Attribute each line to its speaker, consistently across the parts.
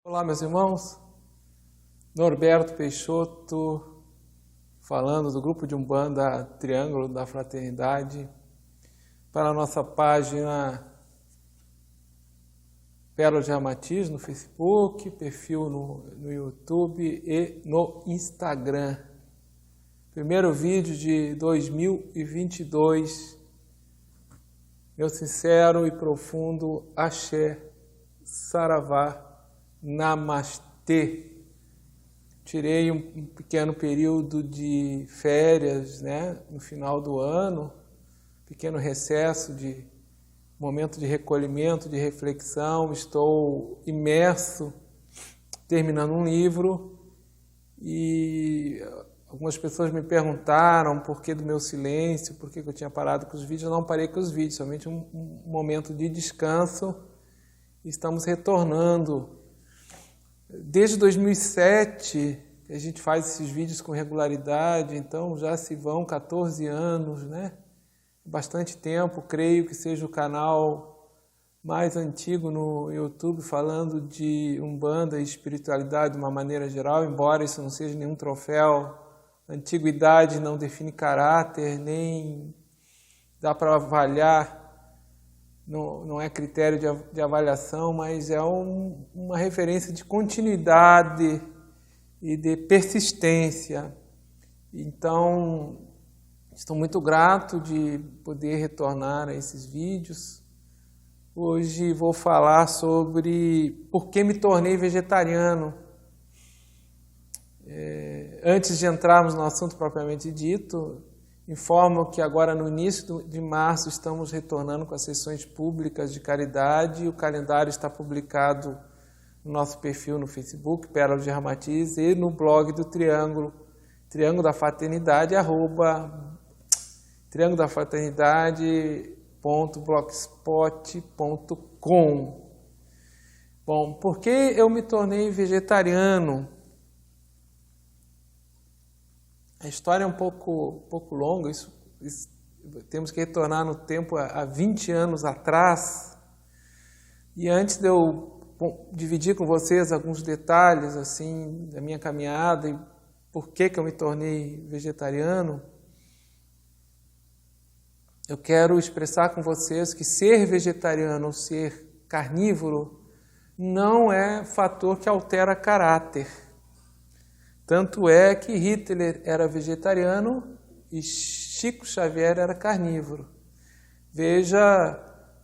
Speaker 1: Olá, meus irmãos. Norberto Peixoto, falando do grupo de Umbanda Triângulo da Fraternidade, para a nossa página Pérola de Ramatiz no Facebook, perfil no YouTube e no Instagram. Primeiro vídeo de 2022. Meu sincero e profundo axé, saravá, namastê. Tirei um pequeno período de férias, no final do ano, pequeno recesso de momento de recolhimento, de reflexão. Estou imerso, terminando um livro, e algumas pessoas me perguntaram por que do meu silêncio, por que eu tinha parado com os vídeos. Eu não parei com os vídeos, somente um momento de descanso. Estamos retornando. Desde 2007 a gente faz esses vídeos com regularidade, então já se vão 14 anos, Bastante tempo. Creio que seja o canal mais antigo no YouTube falando de Umbanda e espiritualidade de uma maneira geral, embora isso não seja nenhum troféu. Antiguidade não define caráter, nem dá para avaliar. Não é critério de avaliação, mas é uma referência de continuidade e de persistência. Então, estou muito grato de poder retornar a esses vídeos. Hoje vou falar sobre por que me tornei vegetariano. Antes de entrarmos no assunto propriamente dito, informo que agora no início de março estamos retornando com as sessões públicas de caridade. O calendário está publicado no nosso perfil no Facebook, Pérola de Ramatiz, e no blog do Triângulo, Triângulo da Fraternidade, triangulodafraternidade.blogspot.com. Bom, por que eu me tornei vegetariano? A história é um pouco longa, isso temos que retornar no tempo há 20 anos atrás. E antes de eu dividir com vocês alguns detalhes assim da minha caminhada e por que eu me tornei vegetariano, eu quero expressar com vocês que ser vegetariano ou ser carnívoro não é fator que altera caráter. Tanto é que Hitler era vegetariano e Chico Xavier era carnívoro. Veja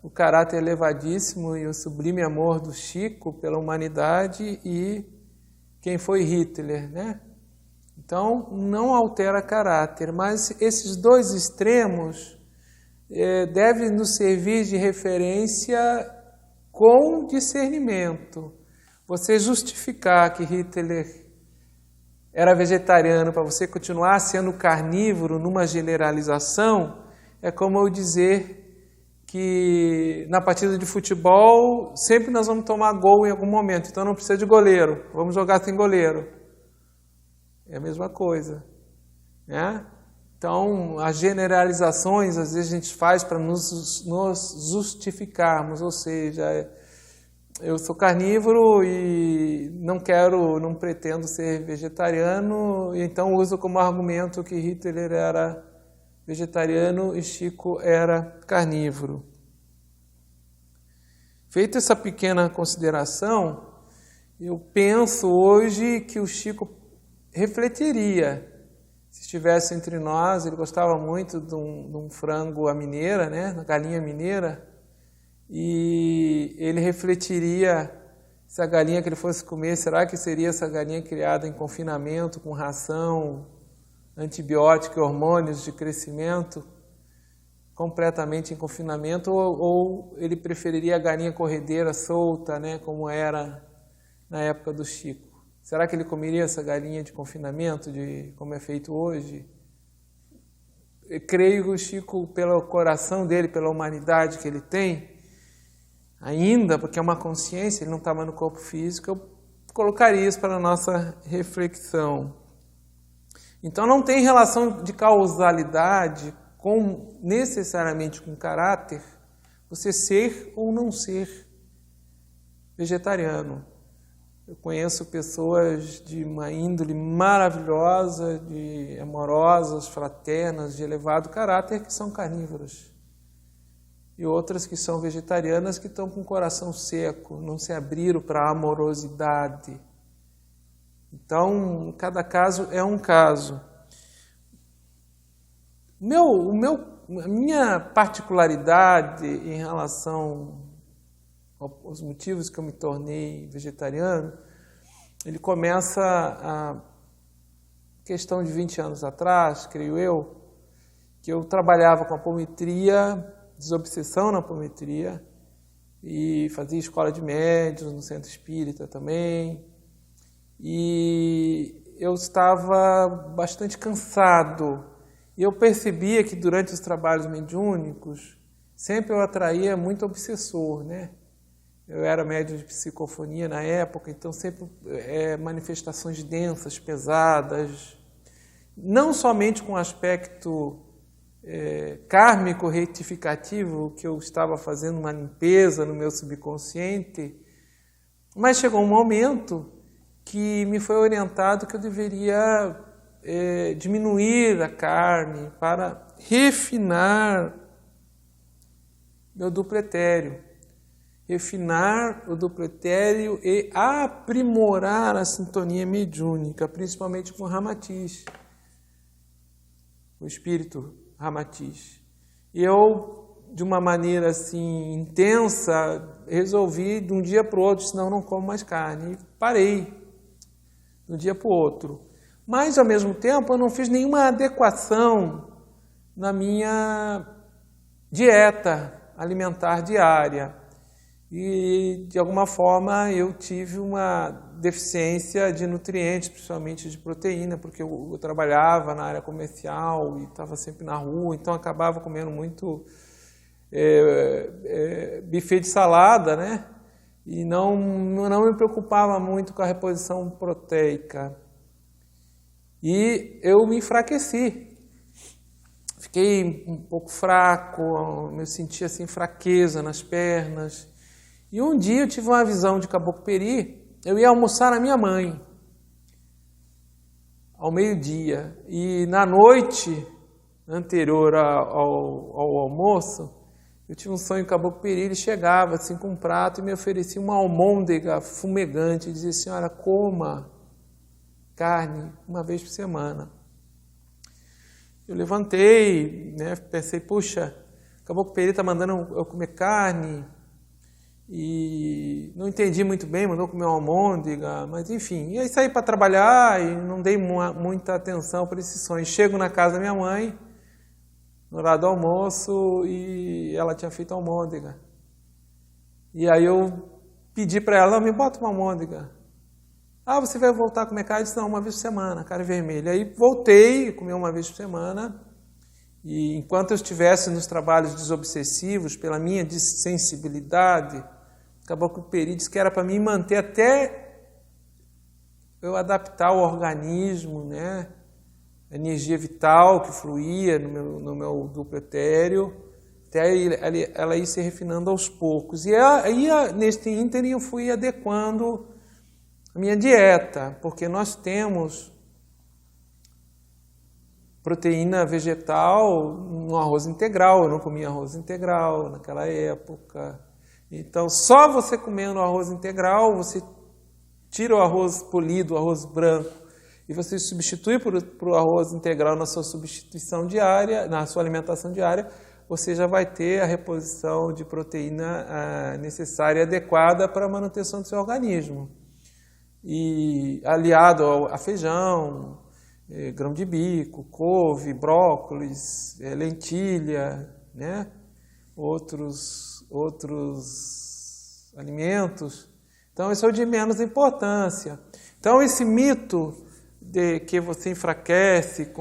Speaker 1: o caráter elevadíssimo e o sublime amor do Chico pela humanidade e quem foi Hitler, Então, não altera caráter, mas esses dois extremos devem nos servir de referência com discernimento. Você justificar que Hitler era vegetariano para você continuar sendo carnívoro numa generalização é como eu dizer que na partida de futebol sempre nós vamos tomar gol em algum momento, então não precisa de goleiro, vamos jogar sem goleiro. É a mesma coisa, Então, as generalizações às vezes a gente faz para nos justificarmos, ou seja, eu sou carnívoro e não pretendo ser vegetariano, então uso como argumento que Hitler era vegetariano e Chico era carnívoro. Feita essa pequena consideração, eu penso hoje que o Chico refletiria. Se estivesse entre nós, ele gostava muito de um frango à mineira, na galinha mineira, e ele refletiria se a galinha que ele fosse comer, será que seria essa galinha criada em confinamento, com ração, antibiótico e hormônios de crescimento, completamente em confinamento, ou ele preferiria a galinha corredeira solta, como era na época do Chico? Será que ele comeria essa galinha de confinamento, como é feito hoje? Eu creio que o Chico, pelo coração dele, pela humanidade que ele tem, ainda, porque é uma consciência, ele não estava no corpo físico, eu colocaria isso para a nossa reflexão. Então não tem relação de causalidade necessariamente com caráter, você ser ou não ser vegetariano. Eu conheço pessoas de uma índole maravilhosa, de amorosas, fraternas, de elevado caráter, que são carnívoras. E outras que são vegetarianas, que estão com o coração seco, não se abriram para a amorosidade. Então, cada caso é um caso. A minha particularidade em relação aos motivos que eu me tornei vegetariano, ele começa a questão de 20 anos atrás, creio eu, que eu trabalhava com apometria, desobsessão na apometria, e fazia escola de médiuns no centro espírita também, e eu estava bastante cansado, e eu percebia que durante os trabalhos mediúnicos, sempre eu atraía muito obsessor, né? Eu era médium de psicofonia na época, então sempre manifestações densas, pesadas, não somente com aspecto kármico retificativo, que eu estava fazendo uma limpeza no meu subconsciente, mas chegou um momento que me foi orientado que eu deveria diminuir a carne para refinar meu duplo etéreo. Refinar o duplo etéreo e aprimorar a sintonia mediúnica, principalmente com Ramatiz, o espírito Ramatiz. E eu, de uma maneira assim intensa, resolvi de um dia para o outro, senão eu não como mais carne. E parei de um dia para o outro. Mas, ao mesmo tempo, eu não fiz nenhuma adequação na minha dieta alimentar diária. E, de alguma forma, eu tive uma deficiência de nutrientes, principalmente de proteína, porque eu trabalhava na área comercial e estava sempre na rua, então acabava comendo muito buffet de salada, né? E não me preocupava muito com a reposição proteica. E eu me enfraqueci. Fiquei um pouco fraco, eu sentia assim, fraqueza nas pernas. E um dia eu tive uma visão de Caboclo Peri, eu ia almoçar na minha mãe, ao meio-dia. E na noite anterior ao almoço, eu tive um sonho com Caboclo Peri, ele chegava assim com um prato e me oferecia uma almôndega fumegante, e dizia: senhora, coma carne uma vez por semana. Eu levantei, né, pensei, puxa, Caboclo Peri está mandando eu comer carne, e não entendi muito bem, mandou comer uma almôndega, mas enfim. E aí saí para trabalhar e não dei muita atenção para esse sonho. Chego na casa da minha mãe, no horário do almoço, e ela tinha feito almôndega. E aí eu pedi para ela: me bota uma almôndega. Ah, você vai voltar a comer carne? Eu disse: não, uma vez por semana, carne vermelha. Aí voltei, comi uma vez por semana. E enquanto eu estivesse nos trabalhos desobsessivos, pela minha dissensibilidade, Caboclo Peri disse que era para mim manter até eu adaptar o organismo, né? A energia vital que fluía no meu duplo etéreo, até ela ir se refinando aos poucos. E aí, neste ínterim, eu fui adequando a minha dieta, porque nós temos proteína vegetal no arroz integral. Eu não comia arroz integral naquela época. Então, só você comendo arroz integral, você tira o arroz polido, o arroz branco, e você substitui por o arroz integral na sua substituição diária, na sua alimentação diária, você já vai ter a reposição de proteína necessária e adequada para a manutenção do seu organismo. E aliado a feijão, grão de bico, couve, brócolis, lentilha, né? Outros alimentos. Então, isso é o de menos importância. Então, esse mito de que você enfraquece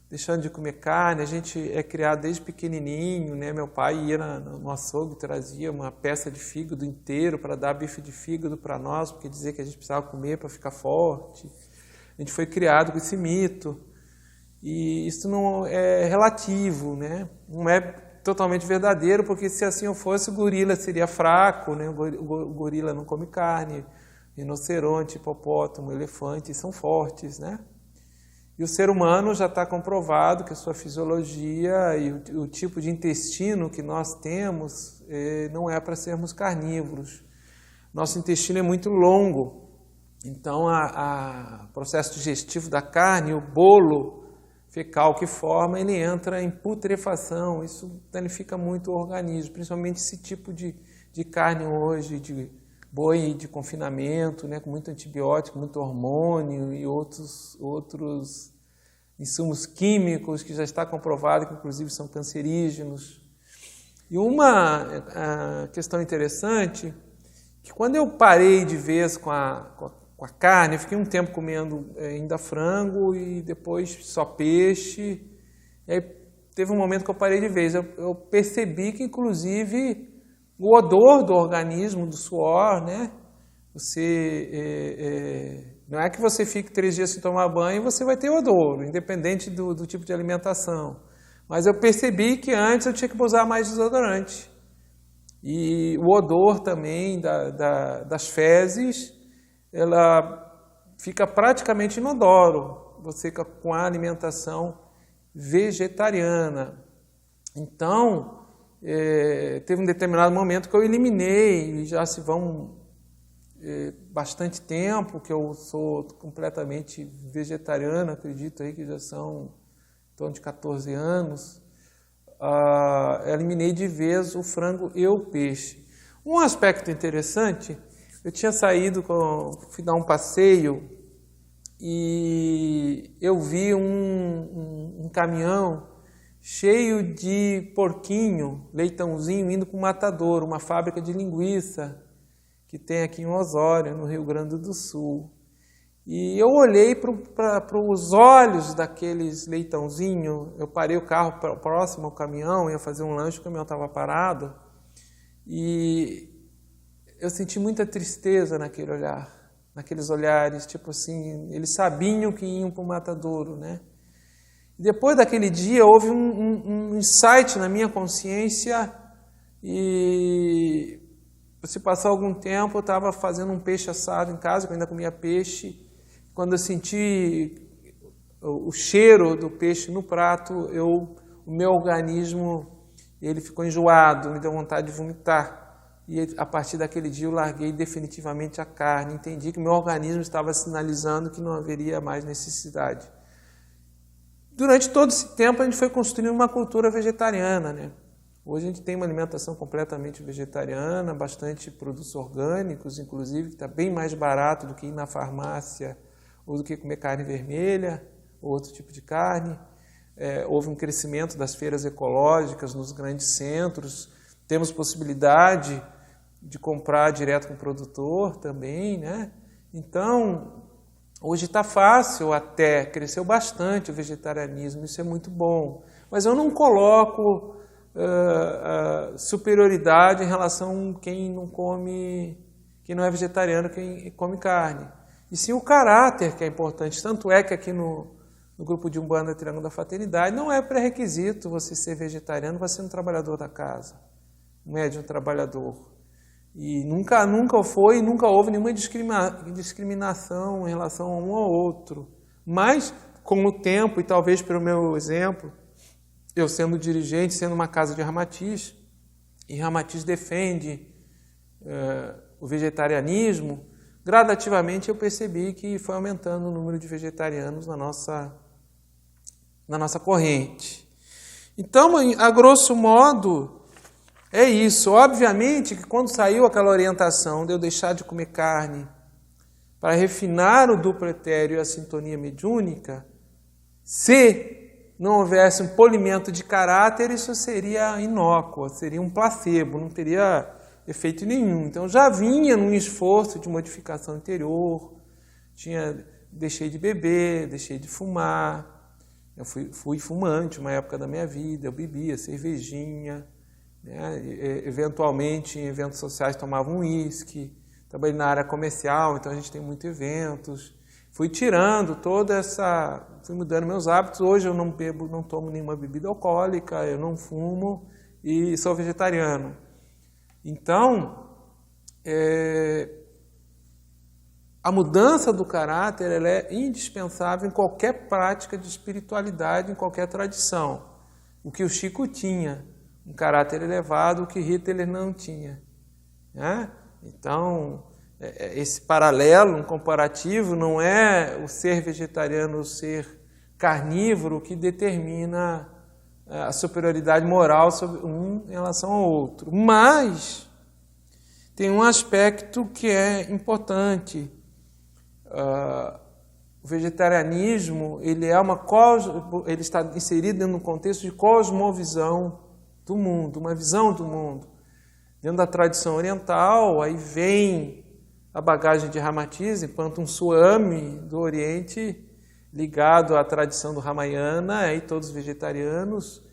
Speaker 1: deixando de comer carne, a gente é criado desde pequenininho, né? Meu pai ia no açougue, trazia uma peça de fígado inteiro para dar bife de fígado para nós, porque dizia que a gente precisava comer para ficar forte. A gente foi criado com esse mito. E isso não é relativo, né? Não é totalmente verdadeiro, porque se assim eu fosse, o gorila seria fraco, né? O gorila não come carne, rinoceronte, hipopótamo, elefante, são fortes, né? E o ser humano já está comprovado que a sua fisiologia e o tipo de intestino que nós temos não é para sermos carnívoros. Nosso intestino é muito longo, então o processo digestivo da carne, o bolo fecal que forma, ele entra em putrefação, isso danifica muito o organismo, principalmente esse tipo de carne hoje, de boi de confinamento, né, com muito antibiótico, muito hormônio e outros insumos químicos que já está comprovado que inclusive são cancerígenos. E uma questão interessante, que quando eu parei de vez com a carne, eu fiquei um tempo comendo ainda frango e depois só peixe, e aí teve um momento que eu parei de vez, eu percebi que inclusive o odor do organismo, do suor, né? Não é que você fique 3 dias sem tomar banho e você vai ter odor, independente do tipo de alimentação. Mas eu percebi que antes eu tinha que usar mais desodorante. E o odor também das fezes, ela fica praticamente inodoro. Você fica com a alimentação vegetariana. Então, teve um determinado momento que eu eliminei, e já se vão bastante tempo que eu sou completamente vegetariano, acredito aí que já são em torno de 14 anos, eliminei de vez o frango e o peixe. Um aspecto interessante, eu tinha saído, fui dar um passeio e eu vi um caminhão cheio de porquinho, leitãozinho, indo para o matadouro, uma fábrica de linguiça que tem aqui em Osório, no Rio Grande do Sul. E eu olhei para os olhos daqueles leitãozinhos, eu parei o carro próximo ao caminhão, ia fazer um lanche, o caminhão estava parado, e eu senti muita tristeza naquele olhar, naqueles olhares, tipo assim, eles sabiam que iam para o matadouro, né? Depois daquele dia, houve um insight na minha consciência e, se passar algum tempo, eu estava fazendo um peixe assado em casa, eu ainda comia peixe. Quando eu senti o cheiro do peixe no prato, o meu organismo ele ficou enjoado, me deu vontade de vomitar. E a partir daquele dia eu larguei definitivamente a carne, entendi que o meu organismo estava sinalizando que não haveria mais necessidade. Durante todo esse tempo a gente foi construindo uma cultura vegetariana, né? Hoje a gente tem uma alimentação completamente vegetariana, bastante produtos orgânicos, inclusive, que está bem mais barato do que ir na farmácia ou do que comer carne vermelha ou outro tipo de carne. Houve um crescimento das feiras ecológicas nos grandes centros, temos possibilidade de comprar direto com o produtor também, né? Então, hoje está fácil até, cresceu bastante o vegetarianismo, isso é muito bom. Mas eu não coloco superioridade em relação a quem não é vegetariano, quem come carne. E sim o caráter que é importante. Tanto é que aqui no grupo de Umbanda Triângulo da Fraternidade não é pré-requisito você ser vegetariano, você ser um trabalhador da casa, um médium trabalhador. E nunca foi, nunca houve nenhuma discriminação em relação a um ou outro. Mas, com o tempo, e talvez pelo meu exemplo, eu sendo dirigente, sendo uma casa de Ramatiz, e Ramatiz defende o vegetarianismo, gradativamente eu percebi que foi aumentando o número de vegetarianos na nossa corrente. Então, a grosso modo, é isso. Obviamente que quando saiu aquela orientação de eu deixar de comer carne para refinar o duplo etéreo e a sintonia mediúnica, se não houvesse um polimento de caráter, isso seria inócuo, seria um placebo, não teria efeito nenhum. Então já vinha num esforço de modificação interior, deixei de beber, deixei de fumar, eu fui fumante uma época da minha vida, eu bebia cervejinha, né? Eventualmente em eventos sociais tomava um uísque, trabalhei na área comercial, então a gente tem muitos eventos. Fui tirando fui mudando meus hábitos. Hoje eu não bebo, não tomo nenhuma bebida alcoólica, eu não fumo e sou vegetariano. Então, a mudança do caráter ela é indispensável em qualquer prática de espiritualidade, em qualquer tradição. O que o Chico tinha, um caráter elevado, o que Hitler não tinha. Né? Então, esse paralelo, um comparativo, não é o ser vegetariano ou o ser carnívoro que determina a superioridade moral sobre um em relação ao outro. Mas tem um aspecto que é importante. O vegetarianismo ele está inserido dentro de um contexto de cosmovisão do mundo, uma visão do mundo. Dentro da tradição oriental, aí vem a bagagem de Ramatiz, enquanto um Swami do Oriente, ligado à tradição do Ramayana, aí todos vegetarianos,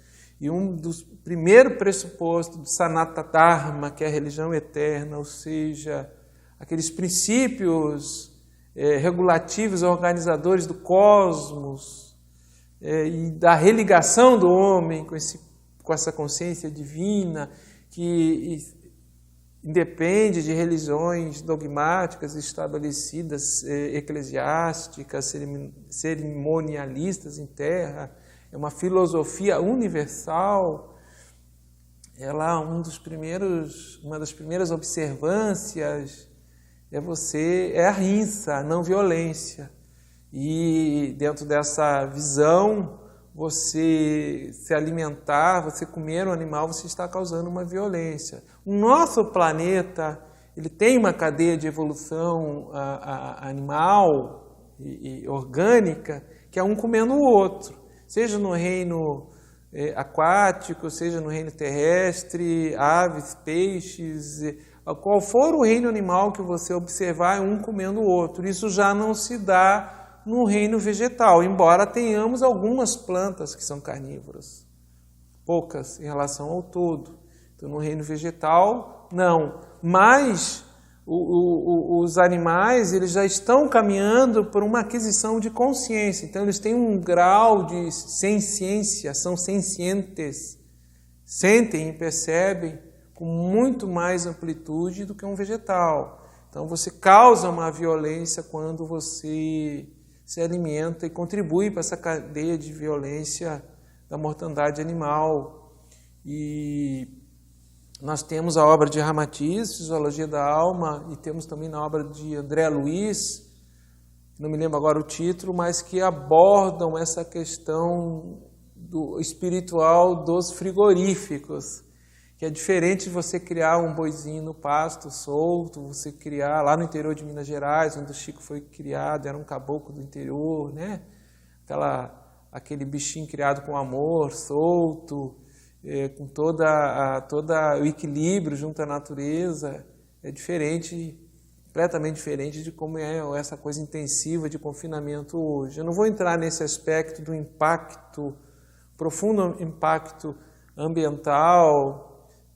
Speaker 1: e um dos primeiros pressupostos do Sanatana Dharma, que é a religião eterna, ou seja, aqueles princípios regulativos, organizadores do cosmos, e da religação do homem com essa consciência divina, que independe de religiões dogmáticas estabelecidas, eclesiásticas, cerimonialistas em terra. É uma filosofia universal. Ela, uma das primeiras observâncias é a ahimsa, a não violência. E dentro dessa visão, você se alimentar, você comer um animal, você está causando uma violência. O nosso planeta, ele tem uma cadeia de evolução animal e orgânica, que é um comendo o outro. Seja no reino aquático, seja no reino terrestre, aves, peixes, qual for o reino animal que você observar, é um comendo o outro. Isso já não se dá no reino vegetal, embora tenhamos algumas plantas que são carnívoras, poucas em relação ao todo. Então, no reino vegetal, não. Mas os animais eles já estão caminhando por uma aquisição de consciência. Então, eles têm um grau de senciência, são sencientes, sentem e percebem com muito mais amplitude do que um vegetal. Então, você causa uma violência quando você se alimenta e contribui para essa cadeia de violência da mortandade animal. E nós temos a obra de Ramatiz, Fisiologia da Alma, e temos também na obra de André Luiz, não me lembro agora o título, mas que abordam essa questão do espiritual dos frigoríficos, que é diferente de você criar um boizinho no pasto solto, você criar lá no interior de Minas Gerais, onde o Chico foi criado, era um caboclo do interior, né? Aquele bichinho criado com amor, solto, com todo o equilíbrio junto à natureza, é diferente, completamente diferente de como é essa coisa intensiva de confinamento hoje. Eu não vou entrar nesse aspecto do impacto, profundo impacto ambiental,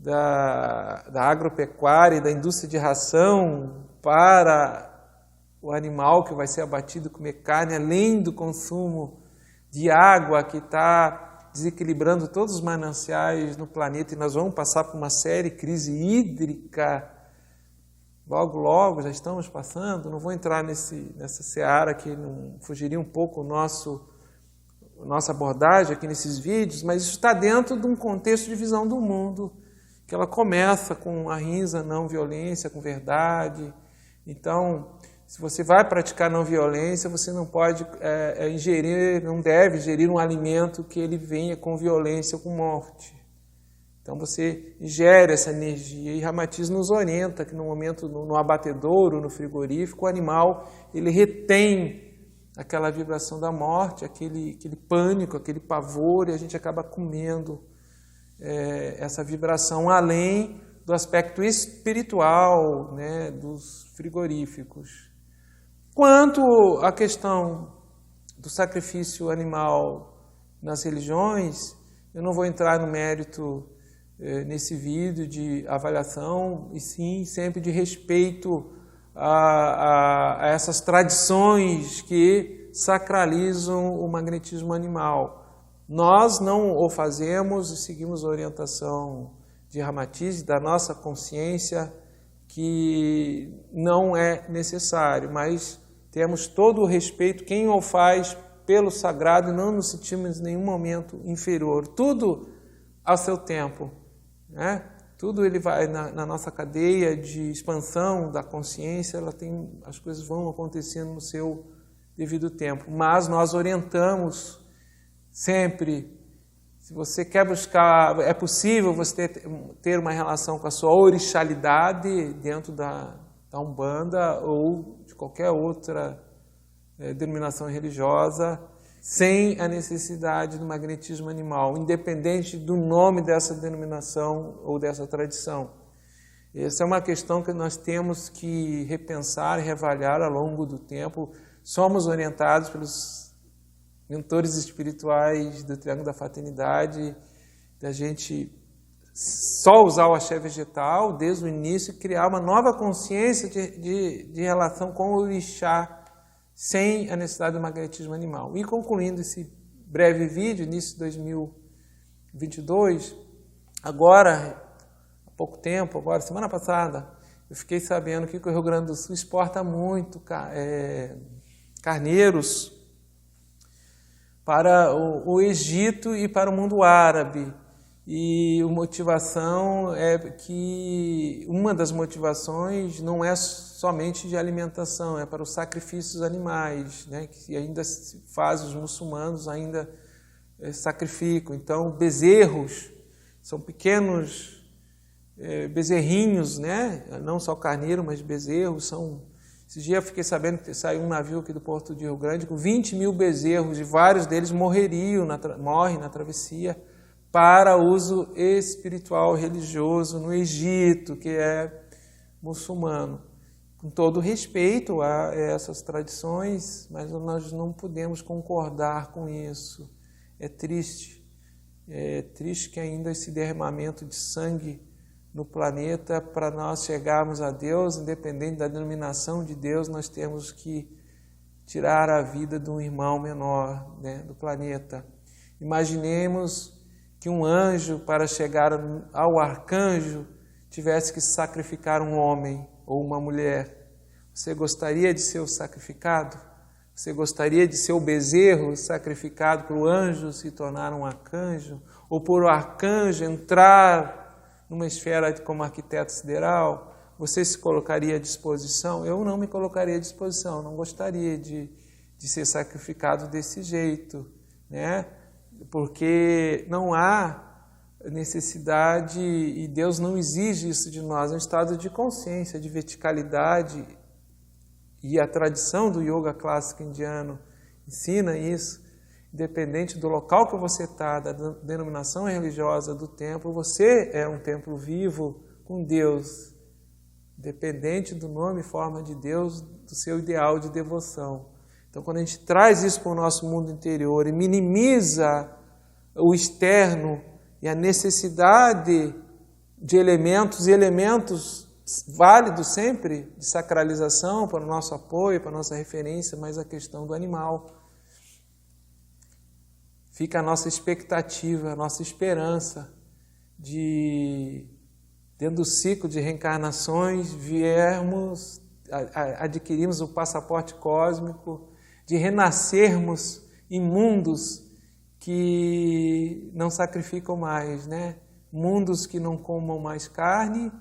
Speaker 1: da agropecuária e da indústria de ração para o animal que vai ser abatido e comer carne, além do consumo de água que está desequilibrando todos os mananciais no planeta, e nós vamos passar por uma séria crise hídrica, logo já estamos passando. Não vou entrar nessa seara que não fugiria um pouco nossa abordagem aqui nesses vídeos, mas isso está dentro de um contexto de visão do mundo, que ela começa com a ahimsa, não violência, com verdade. Então, se você vai praticar não violência, você não pode não deve ingerir um alimento que ele venha com violência ou com morte. Então você ingere essa energia, e Ramatiz nos orienta que no momento, no abatedouro, no frigorífico, o animal ele retém aquela vibração da morte, aquele pânico, aquele pavor, e a gente acaba comendo essa vibração, além do aspecto espiritual, né, dos frigoríficos. Quanto à questão do sacrifício animal nas religiões, eu não vou entrar no mérito nesse vídeo de avaliação, e sim sempre de respeito a essas tradições que sacralizam o magnetismo animal. Nós não o fazemos e seguimos a orientação de Ramatiz, da nossa consciência, que não é necessário, mas temos todo o respeito, quem o faz pelo sagrado, não nos sentimos em nenhum momento inferior. Tudo ao seu tempo, né? Tudo ele vai na nossa cadeia de expansão da consciência, as coisas vão acontecendo no seu devido tempo. Mas nós orientamos sempre, se você quer buscar, é possível você ter uma relação com a sua orixalidade dentro da Umbanda ou de qualquer outra denominação religiosa, sem a necessidade do magnetismo animal, independente do nome dessa denominação ou dessa tradição. Essa é uma questão que nós temos que repensar e reavaliar ao longo do tempo. Somos orientados pelos mentores espirituais do Triângulo da Fraternidade, da gente só usar o axé vegetal desde o início e criar uma nova consciência de relação com o orixá, sem a necessidade do magnetismo animal. E concluindo esse breve vídeo, início de 2022, agora, há pouco tempo, agora, semana passada, eu fiquei sabendo que o Rio Grande do Sul exporta muito carneiros para o Egito e para o mundo árabe. E a motivação é que uma das motivações não é somente de alimentação, é para os sacrifícios animais, né, que ainda se faz, os muçulmanos ainda sacrificam. Então, bezerros, são pequenos bezerrinhos, né, não só carneiro, mas bezerros. Esse dia eu fiquei sabendo que saiu um navio aqui do Porto de Rio Grande com 20 mil bezerros, e vários deles morrem na travessia, para uso espiritual religioso no Egito, que é muçulmano. Com todo respeito a essas tradições, mas nós não podemos concordar com isso. É triste que ainda esse derramamento de sangue no planeta, para nós chegarmos a Deus, independente da denominação de Deus, nós temos que tirar a vida de um irmão menor, né, do planeta. Imaginemos que um anjo, para chegar ao arcanjo, tivesse que sacrificar um homem ou uma mulher. Você gostaria de ser o sacrificado? Você gostaria de ser o bezerro sacrificado para o anjo se tornar um arcanjo? Ou por o arcanjo entrar numa esfera como arquiteto sideral? Você se colocaria à disposição? Eu não me colocaria à disposição, não gostaria de ser sacrificado desse jeito, né? Porque não há necessidade e Deus não exige isso de nós. É um estado de consciência, de verticalidade, e a tradição do yoga clássico indiano ensina isso. Independente do local que você está, da denominação religiosa do templo, você é um templo vivo com Deus, independente do nome e forma de Deus, do seu ideal de devoção. Então, quando a gente traz isso para o nosso mundo interior e minimiza o externo e a necessidade de elementos válidos sempre de sacralização para o nosso apoio, para a nossa referência, mas a questão do animal. Fica a nossa expectativa, a nossa esperança de, dentro do ciclo de reencarnações, adquirirmos o passaporte cósmico, de renascermos em mundos que não sacrificam mais, né? Mundos que não comam mais carne,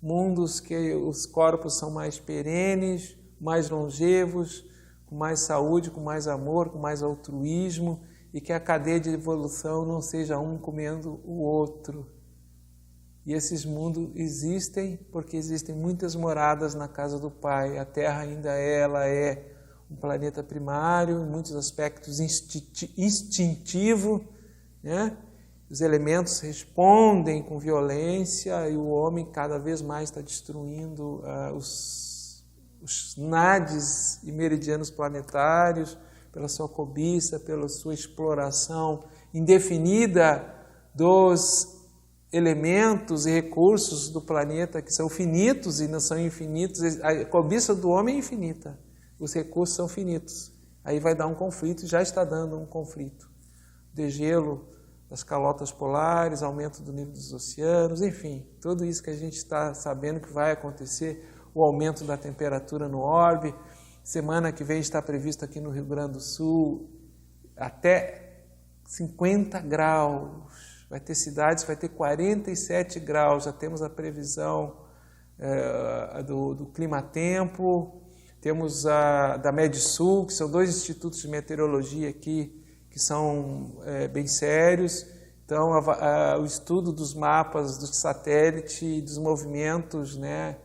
Speaker 1: mundos que os corpos são mais perenes, mais longevos, com mais saúde, com mais amor, com mais altruísmo, e que a cadeia de evolução não seja um comendo o outro. E esses mundos existem porque existem muitas moradas na casa do Pai. A Terra ainda ela é um planeta primário, em muitos aspectos instintivo, né? Os elementos respondem com violência e o homem cada vez mais está destruindo os nadis e meridianos planetários pela sua cobiça, pela sua exploração indefinida dos elementos e recursos do planeta, que são finitos e não são infinitos. A cobiça do homem é infinita. Os recursos são finitos. Aí vai dar um conflito, já está dando um conflito. O degelo das calotas polares, aumento do nível dos oceanos, enfim, tudo isso que a gente está sabendo que vai acontecer, o aumento da temperatura no orbe. Semana que vem está previsto aqui no Rio Grande do Sul até 50 graus. Vai ter cidades, vai ter 47 graus, já temos a previsão do Climatempo, temos da Medsul, que são 2 institutos de meteorologia aqui, que são bem sérios. Então, o estudo dos mapas do satélite, dos movimentos, né,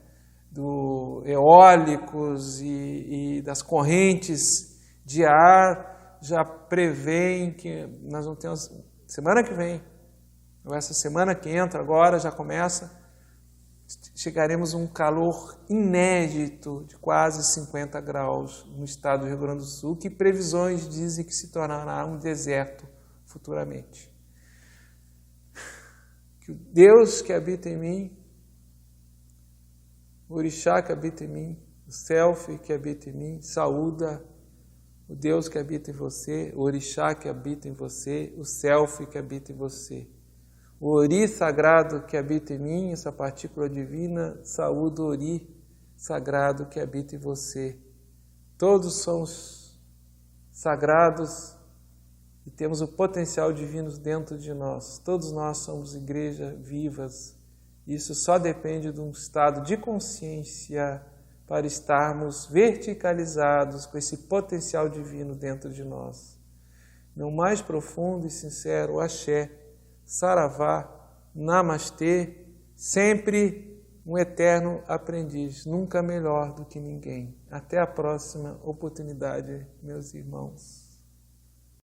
Speaker 1: eólicos e das correntes de ar, já prevêem que nós vamos ter semana que vem, ou essa semana que entra agora, já começa, chegaremos a um calor inédito de quase 50 graus no estado do Rio Grande do Sul, que previsões dizem que se tornará um deserto futuramente. Que o Deus que habita em mim, o Orixá que habita em mim, o Self que habita em mim, saúda o Deus que habita em você, o Orixá que habita em você, o Self que habita em você. O Ori sagrado que habita em mim, essa partícula divina, saúda o Ori sagrado que habita em você. Todos somos sagrados e temos o potencial divino dentro de nós. Todos nós somos igreja vivas. Isso só depende de um estado de consciência para estarmos verticalizados com esse potencial divino dentro de nós. Meu mais profundo e sincero axé, saravá, namastê, sempre um eterno aprendiz, nunca melhor do que ninguém. Até a próxima oportunidade, meus irmãos.